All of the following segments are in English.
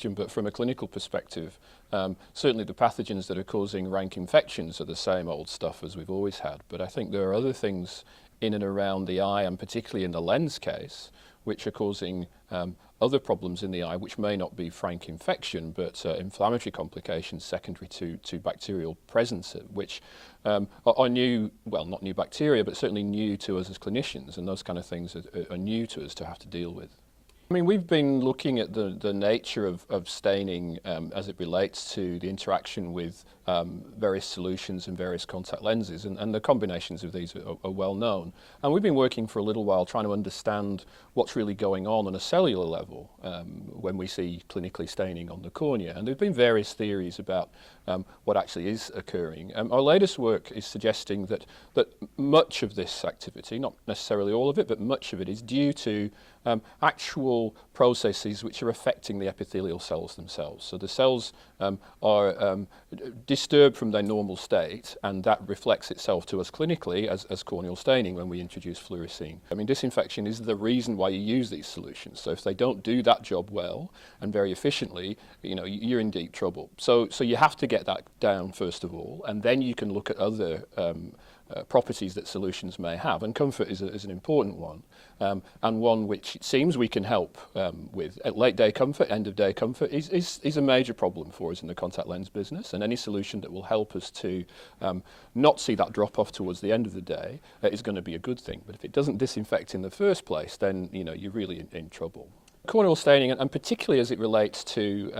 question, but from a clinical perspective, certainly the pathogens that are causing rank infections are the same old stuff as we've always had. But I think there are other things in and around the eye, and particularly in the lens case, which are causing other problems in the eye, which may not be frank infection, but inflammatory complications secondary to bacterial presence, which are new, well, not new bacteria, but certainly new to us as clinicians, and those kind of things are new to us to have to deal with. I mean, we've been looking at the nature of staining as it relates to the interaction with various solutions and various contact lenses, and the combinations of these are well known. And we've been working for a little while trying to understand what's really going on a cellular level when we see clinically staining on the cornea. And there have been various theories about what actually is occurring. Our latest work is suggesting that much of this activity, not necessarily all of it, but much of it is due to actual processes which are affecting the epithelial cells themselves. So the cells are disturbed from their normal state, and that reflects itself to us clinically as corneal staining when we introduce fluorescein. I mean, disinfection is the reason why you use these solutions. So if they don't do that job well and very efficiently, you know, you're in deep trouble. So you have to get that down first of all, and then you can look at other properties that solutions may have, and comfort is an important one, and one which it seems we can help with. Late day comfort, end of day comfort is a major problem for us in the contact lens business, and any solution that will help us to not see that drop off towards the end of the day is going to be a good thing. But if it doesn't disinfect in the first place, then you know you're really in trouble. Corneal staining, and particularly as it relates to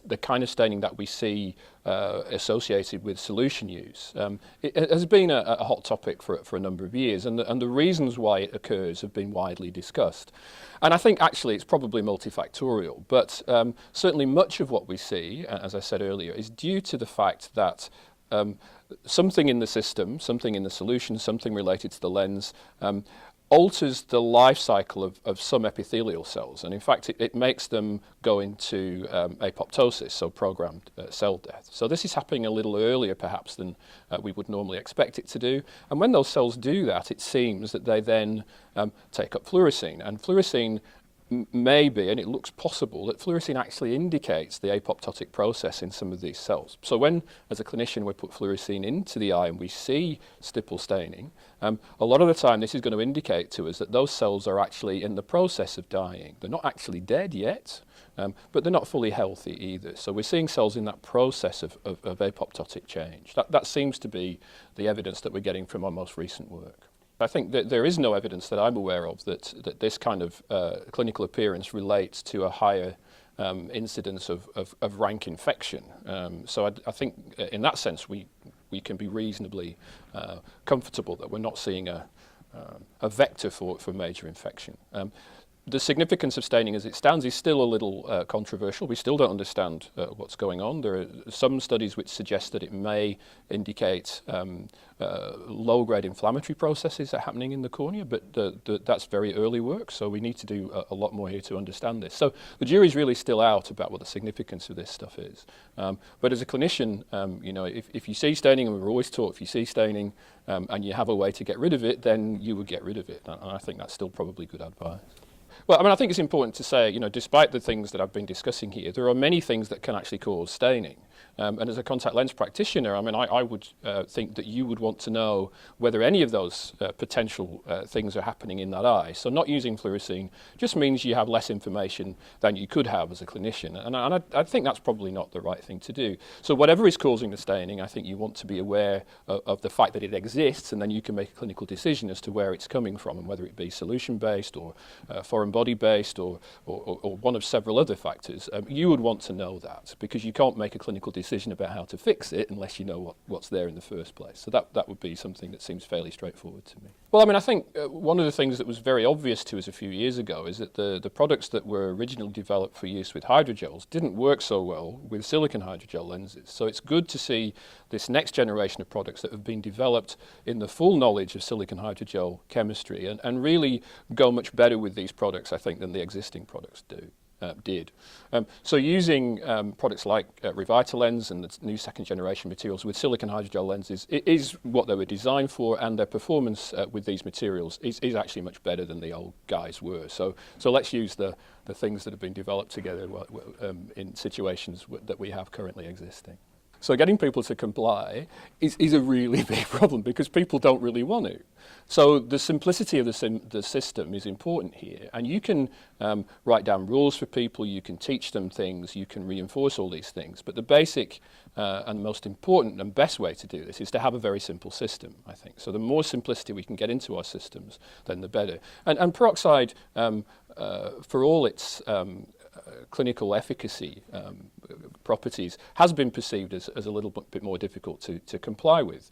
the kind of staining that we see associated with solution use, it has been a hot topic for a number of years, and the reasons why it occurs have been widely discussed. And I think actually it's probably multifactorial, but certainly much of what we see, as I said earlier, is due to the fact that something in the system, something in the solution, something related to the lens, alters the life cycle of some epithelial cells, and in fact it makes them go into apoptosis, so programmed cell death. So this is happening a little earlier perhaps than we would normally expect it to do, and when those cells do that, it seems that they then take up fluorescein, and fluorescein may be, and it looks possible, that fluorescein actually indicates the apoptotic process in some of these cells. So when, as a clinician, we put fluorescein into the eye and we see stipple staining, a lot of the time this is going to indicate to us that those cells are actually in the process of dying. They're not actually dead yet, but they're not fully healthy either. So we're seeing cells in that process of apoptotic change. That seems to be the evidence that we're getting from our most recent work. I think that there is no evidence that I'm aware of that this kind of clinical appearance relates to a higher incidence of rank infection. So I think in that sense we can be reasonably comfortable that we're not seeing a vector for major infection. The significance of staining as it stands is still a little controversial. We still don't understand what's going on. There are some studies which suggest that it may indicate low-grade inflammatory processes are happening in the cornea, but that's very early work, so we need to do a lot more here to understand this. So the jury's really still out about what the significance of this stuff is. But as a clinician, you know, if you see staining, and we're always taught if you see staining and you have a way to get rid of it, then you would get rid of it. And I think that's still probably good advice. Well, I mean, I think it's important to say, you know, despite the things that I've been discussing here, there are many things that can actually cause staining. And as a contact lens practitioner, I mean, I would think that you would want to know whether any of those potential things are happening in that eye. So not using fluorescein just means you have less information than you could have as a clinician. And I think that's probably not the right thing to do. So whatever is causing the staining, I think you want to be aware of the fact that it exists, and then you can make a clinical decision as to where it's coming from, and whether it be solution-based or foreign body-based or one of several other factors. You would want to know that, because you can't make a clinical decision about how to fix it unless you know what's there in the first place. So that would be something that seems fairly straightforward to me. Well, I mean, I think one of the things that was very obvious to us a few years ago is that the products that were originally developed for use with hydrogels didn't work so well with silicon hydrogel lenses. So it's good to see this next generation of products that have been developed in the full knowledge of silicon hydrogel chemistry and really go much better with these products, I think, than the existing products do. did. So using products like RevitaLens and the new second generation materials with silicon hydrogel lenses is what they were designed for, and their performance with these materials is actually much better than the old guys were. So let's use the things that have been developed together in situations that we have currently existing. So getting people to comply is a really big problem because people don't really want to. So the simplicity of the system is important here, and you can write down rules for people, you can teach them things, you can reinforce all these things, but the basic and most important and best way to do this is to have a very simple system, I think. So the more simplicity we can get into our systems, then the better. And peroxide, for all its clinical efficacy properties, has been perceived as a little bit more difficult to comply with.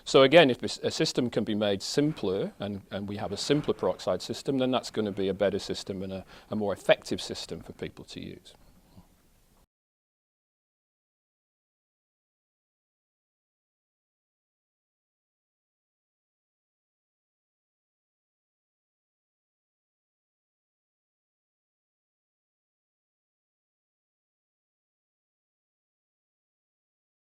So again, if a system can be made simpler and we have a simpler peroxide system, then that's going to be a better system and a more effective system for people to use.